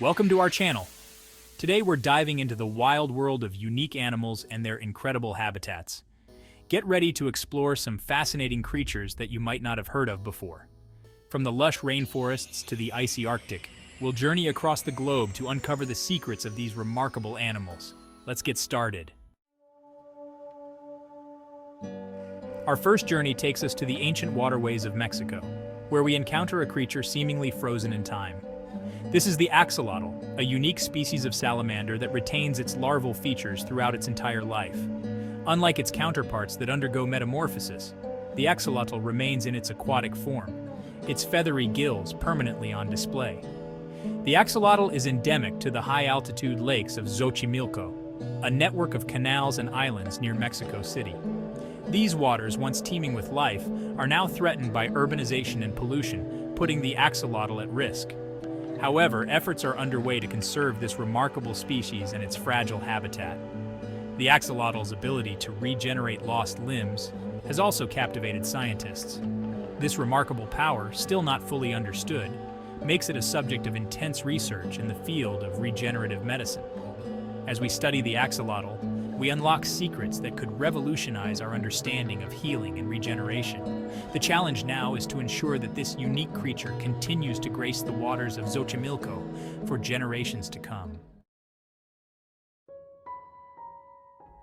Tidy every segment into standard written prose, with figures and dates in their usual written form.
Welcome to our channel. Today we're diving into the wild world of unique animals and their incredible habitats. Get ready to explore some fascinating creatures that you might not have heard of before. From the lush rainforests to the icy Arctic, we'll journey across the globe to uncover the secrets of these remarkable animals. Let's get started. Our first journey takes us to the ancient waterways of Mexico, where we encounter a creature seemingly frozen in time. This is the axolotl, a unique species of salamander that retains its larval features throughout its entire life. Unlike its counterparts that undergo metamorphosis, the axolotl remains in its aquatic form, its feathery gills permanently on display. The axolotl is endemic to the high-altitude lakes of Xochimilco, a network of canals and islands near Mexico City. These waters, once teeming with life, are now threatened by urbanization and pollution, putting the axolotl at risk. However, efforts are underway to conserve this remarkable species and its fragile habitat. The axolotl's ability to regenerate lost limbs has also captivated scientists. This remarkable power, still not fully understood, makes it a subject of intense research in the field of regenerative medicine. As we study the axolotl, we unlock secrets that could revolutionize our understanding of healing and regeneration. The challenge now is to ensure that this unique creature continues to grace the waters of Xochimilco for generations to come.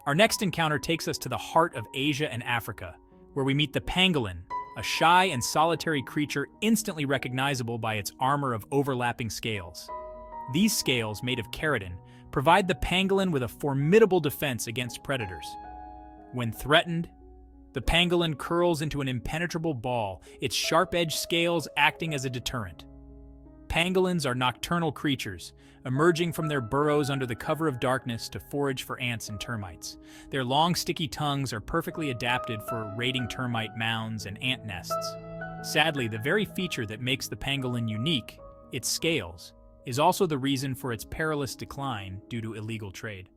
Our next encounter takes us to the heart of Asia and Africa, where we meet the pangolin, a shy and solitary creature instantly recognizable by its armor of overlapping scales. These scales, made of keratin, provide the pangolin with a formidable defense against predators. When threatened, the pangolin curls into an impenetrable ball, its sharp-edged scales acting as a deterrent. Pangolins are nocturnal creatures, emerging from their burrows under the cover of darkness to forage for ants and termites. Their long, sticky tongues are perfectly adapted for raiding termite mounds and ant nests. Sadly, the very feature that makes the pangolin unique, its scales, is also the reason for its perilous decline due to illegal trade.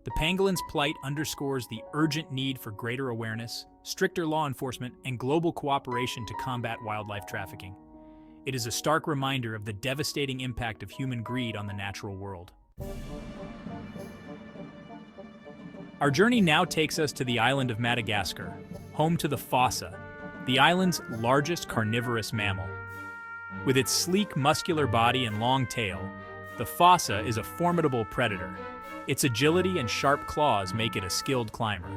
The pangolin's plight underscores the urgent need for greater awareness, stricter law enforcement, and global cooperation to combat wildlife trafficking. It is a stark reminder of the devastating impact of human greed on the natural world. Our journey now takes us to the island of Madagascar, home to the fossa, the island's largest carnivorous mammal. With its sleek, muscular body and long tail, the fossa is a formidable predator. Its agility and sharp claws make it a skilled climber,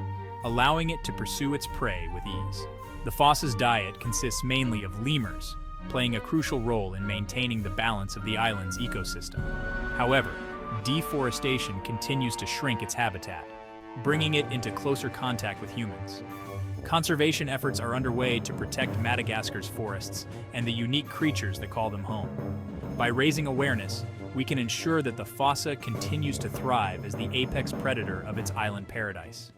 allowing it to pursue its prey with ease. The fossa's diet consists mainly of lemurs, playing a crucial role in maintaining the balance of the island's ecosystem. However, deforestation continues to shrink its habitat, bringing it into closer contact with humans. Conservation efforts are underway to protect Madagascar's forests and the unique creatures that call them home. By raising awareness, we can ensure that the fossa continues to thrive as the apex predator of its island paradise.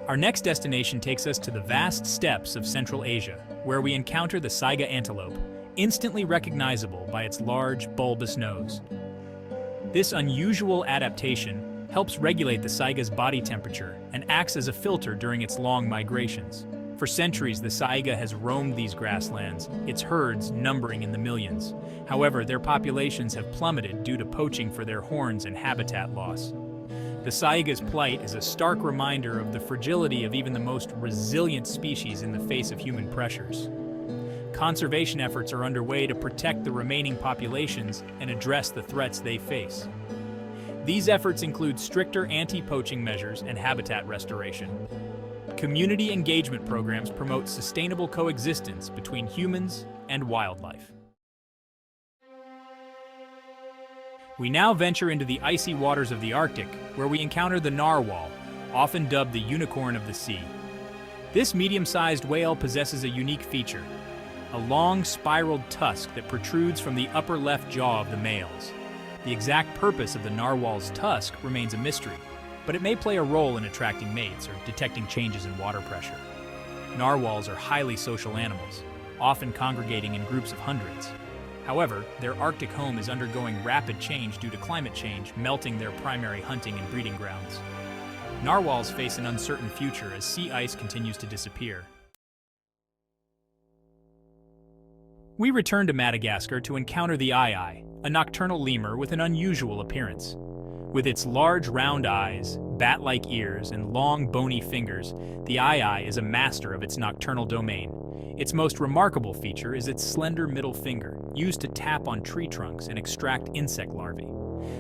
Our next destination takes us to the vast steppes of Central Asia, where we encounter the saiga antelope, instantly recognizable by its large, bulbous nose. This unusual adaptation helps regulate the saiga's body temperature and acts as a filter during its long migrations. For centuries, the saiga has roamed these grasslands, its herds numbering in the millions. However, their populations have plummeted due to poaching for their horns and habitat loss. The saiga's plight is a stark reminder of the fragility of even the most resilient species in the face of human pressures. Conservation efforts are underway to protect the remaining populations and address the threats they face. These efforts include stricter anti-poaching measures and habitat restoration. Community engagement programs promote sustainable coexistence between humans and wildlife. We now venture into the icy waters of the Arctic, where we encounter the narwhal, often dubbed the unicorn of the sea. This medium-sized whale possesses a unique feature, a long, spiraled tusk that protrudes from the upper left jaw of the males. The exact purpose of the narwhal's tusk remains a mystery, but it may play a role in attracting mates or detecting changes in water pressure. Narwhals are highly social animals, often congregating in groups of hundreds. However, their Arctic home is undergoing rapid change due to climate change, melting their primary hunting and breeding grounds. Narwhals face an uncertain future as sea ice continues to disappear. We return to Madagascar to encounter the eye, a nocturnal lemur with an unusual appearance. With its large round eyes, bat-like ears, and long bony fingers, the eye is a master of its nocturnal domain. Its most remarkable feature is its slender middle finger, used to tap on tree trunks and extract insect larvae.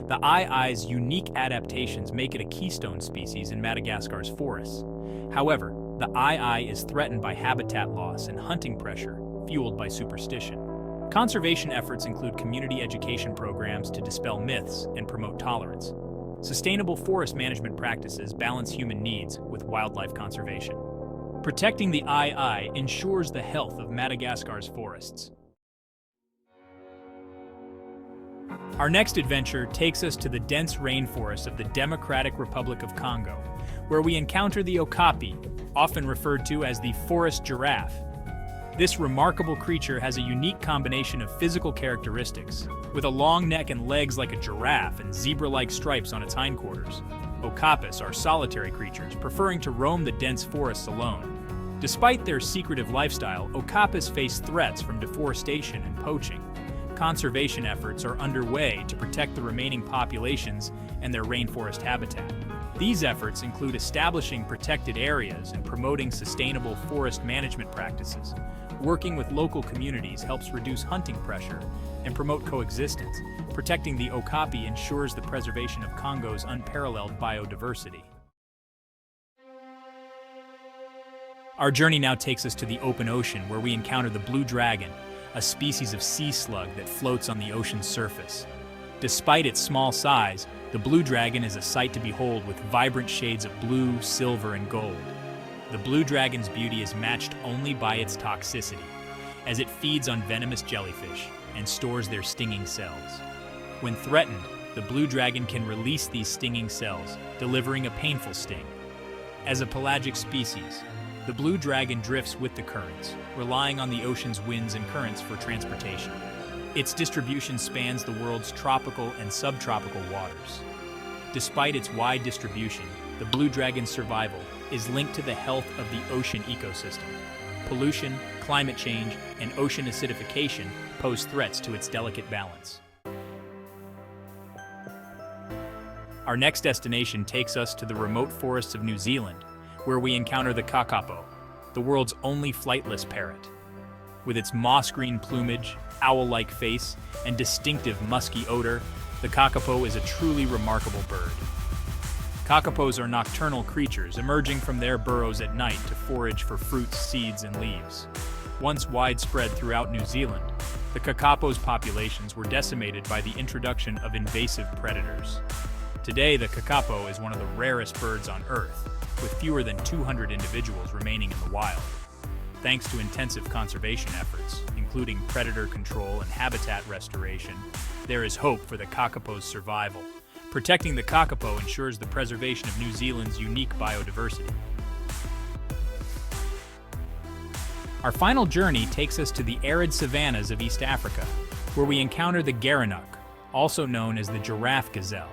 The eye's unique adaptations make it a keystone species in Madagascar's forests. However, the eye is threatened by habitat loss and hunting pressure, fueled by superstition. Conservation efforts include community education programs to dispel myths and promote tolerance. Sustainable forest management practices balance human needs with wildlife conservation. Protecting the eye ensures the health of Madagascar's forests. Our next adventure takes us to the dense rainforest of the Democratic Republic of Congo, where we encounter the okapi, often referred to as the forest giraffe. This remarkable creature has a unique combination of physical characteristics, with a long neck and legs like a giraffe and zebra-like stripes on its hindquarters. Okapis are solitary creatures, preferring to roam the dense forests alone. Despite their secretive lifestyle, okapis face threats from deforestation and poaching. Conservation efforts are underway to protect the remaining populations and their rainforest habitat. These efforts include establishing protected areas and promoting sustainable forest management practices. Working with local communities helps reduce hunting pressure and promote coexistence. Protecting the okapi ensures the preservation of Congo's unparalleled biodiversity. Our journey now takes us to the open ocean, where we encounter the blue dragon, a species of sea slug that floats on the ocean's surface. Despite its small size, the blue dragon is a sight to behold with vibrant shades of blue, silver, and gold. The blue dragon's beauty is matched only by its toxicity, as it feeds on venomous jellyfish and stores their stinging cells. When threatened, the blue dragon can release these stinging cells, delivering a painful sting. As a pelagic species, the blue dragon drifts with the currents, relying on the ocean's winds and currents for transportation. Its distribution spans the world's tropical and subtropical waters. Despite its wide distribution, the blue dragon's survival is linked to the health of the ocean ecosystem. Pollution, climate change, and ocean acidification pose threats to its delicate balance. Our next destination takes us to the remote forests of New Zealand, where we encounter the kakapo, the world's only flightless parrot. With its moss-green plumage, owl-like face, and distinctive musky odor, the kakapo is a truly remarkable bird. Kakapos are nocturnal creatures emerging from their burrows at night to forage for fruits, seeds, and leaves. Once widespread throughout New Zealand, the kakapos' populations were decimated by the introduction of invasive predators. Today, the kakapo is one of the rarest birds on Earth, with fewer than 200 individuals remaining in the wild. Thanks to intensive conservation efforts, including predator control and habitat restoration, there is hope for the kakapo's survival. Protecting the kakapo ensures the preservation of New Zealand's unique biodiversity. Our final journey takes us to the arid savannas of East Africa, where we encounter the gerenuk, also known as the giraffe gazelle.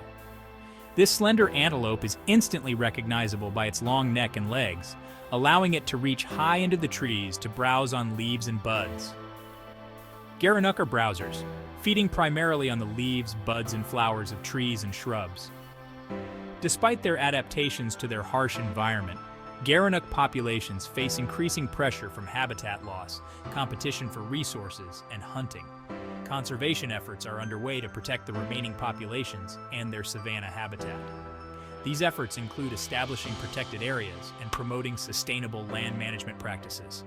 This slender antelope is instantly recognizable by its long neck and legs, allowing it to reach high into the trees to browse on leaves and buds. Gerenuk are browsers, feeding primarily on the leaves, buds, and flowers of trees and shrubs. Despite their adaptations to their harsh environment, gerenuk populations face increasing pressure from habitat loss, competition for resources, and hunting. Conservation efforts are underway to protect the remaining populations and their savanna habitat. These efforts include establishing protected areas and promoting sustainable land management practices.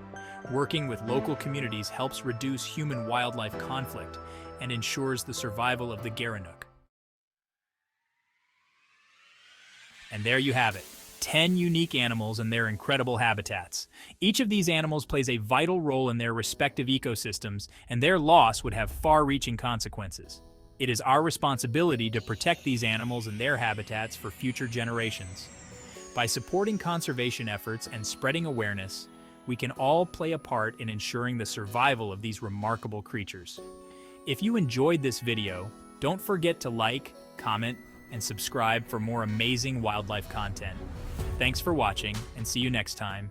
Working with local communities helps reduce human-wildlife conflict and ensures the survival of the gerenuk. And there you have it, 10 unique animals and their incredible habitats. Each of these animals plays a vital role in their respective ecosystems, and their loss would have far-reaching consequences. It is our responsibility to protect these animals and their habitats for future generations. By supporting conservation efforts and spreading awareness, we can all play a part in ensuring the survival of these remarkable creatures. If you enjoyed this video, don't forget to like, comment, and subscribe for more amazing wildlife content. Thanks for watching, and see you next time.